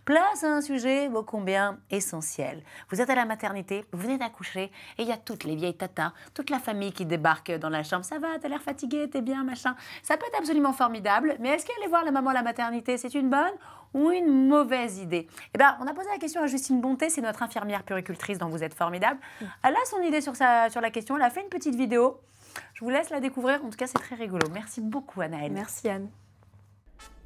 Place à un sujet ô combien essentiel. Vous êtes à la maternité, vous venez d'accoucher et il y a toutes les vieilles tatas, toute la famille qui débarque dans la chambre. Ça va, t'as l'air fatiguée, t'es bien, machin. Ça peut être absolument formidable, mais est-ce qu'aller voir la maman à la maternité, c'est une bonne ou une mauvaise idée? Eh bien, on a posé la question à Justine Bonté, c'est notre infirmière puéricultrice dont vous êtes formidable. Elle a son idée sur la question, elle a fait une petite vidéo. Je vous laisse la découvrir, en tout cas c'est très rigolo. Merci beaucoup Anaëlle. Merci Anne.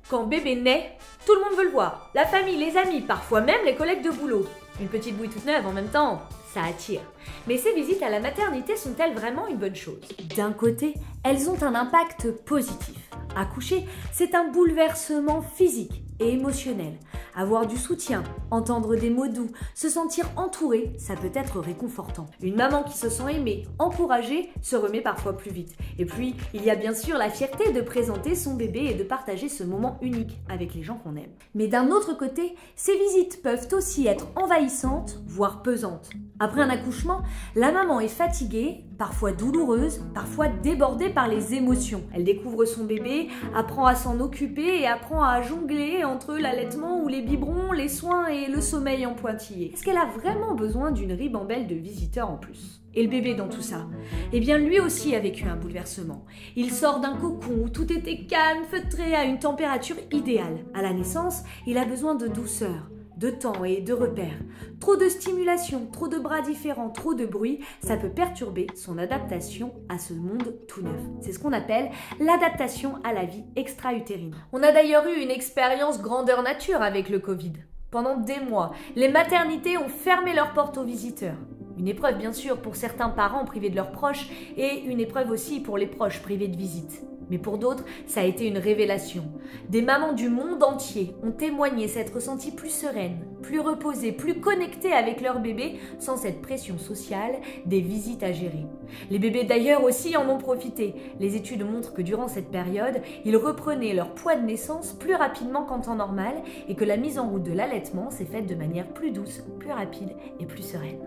Quand bébé naît, tout le monde veut le voir. La famille, les amis, parfois même les collègues de boulot. Une petite bouille toute neuve en même temps, ça attire. Mais ces visites à la maternité sont-elles vraiment une bonne chose? D'un côté, elles ont un impact positif. Accoucher, c'est un bouleversement physique et émotionnel. Avoir du soutien, entendre des mots doux, se sentir entouré, ça peut être réconfortant. Une maman qui se sent aimée, encouragée, se remet parfois plus vite. Et puis, il y a bien sûr la fierté de présenter son bébé et de partager ce moment unique avec les gens qu'on aime. Mais d'un autre côté, ces visites peuvent aussi être envahissantes, voire pesantes. Après un accouchement, la maman est fatiguée, parfois douloureuse, parfois débordée par les émotions. Elle découvre son bébé, apprend à s'en occuper et apprend à jongler entre l'allaitement ou les biberons, les soins et le sommeil en pointillé. Est-ce qu'elle a vraiment besoin d'une ribambelle de visiteurs en plus? Et le bébé dans tout ça? Eh bien lui aussi a vécu un bouleversement. Il sort d'un cocon où tout était calme, feutré à une température idéale. À la naissance, il a besoin de douceur, de temps et de repères. Trop de stimulation, trop de bras différents, trop de bruit, ça peut perturber son adaptation à ce monde tout neuf. C'est ce qu'on appelle l'adaptation à la vie extra-utérine. On a d'ailleurs eu une expérience grandeur nature avec le Covid. Pendant des mois, les maternités ont fermé leurs portes aux visiteurs. Une épreuve bien sûr pour certains parents privés de leurs proches et une épreuve aussi pour les proches privés de visite. Mais pour d'autres, ça a été une révélation. Des mamans du monde entier ont témoigné s'être senties plus sereines, plus reposées, plus connectées avec leur bébé sans cette pression sociale des visites à gérer. Les bébés d'ailleurs aussi en ont profité. Les études montrent que durant cette période, ils reprenaient leur poids de naissance plus rapidement qu'en temps normal et que la mise en route de l'allaitement s'est faite de manière plus douce, plus rapide et plus sereine.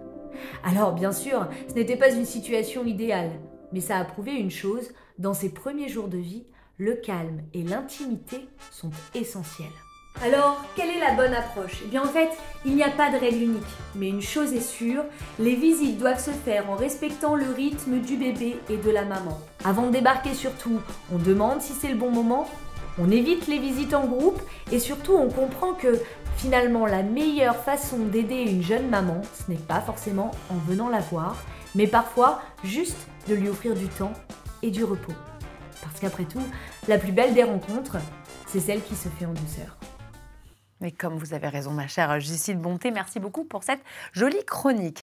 Alors bien sûr, ce n'était pas une situation idéale, mais ça a prouvé une chose, dans ces premiers jours de vie, le calme et l'intimité sont essentiels. Alors, quelle est la bonne approche? Eh bien en fait, il n'y a pas de règle unique, mais une chose est sûre, les visites doivent se faire en respectant le rythme du bébé et de la maman. Avant de débarquer surtout, on demande si c'est le bon moment, on évite les visites en groupe et surtout on comprend que finalement la meilleure façon d'aider une jeune maman, ce n'est pas forcément en venant la voir, mais parfois juste de lui offrir du temps et du repos. Parce qu'après tout, la plus belle des rencontres, c'est celle qui se fait en douceur. Mais comme vous avez raison, ma chère Justine Bonté, merci beaucoup pour cette jolie chronique.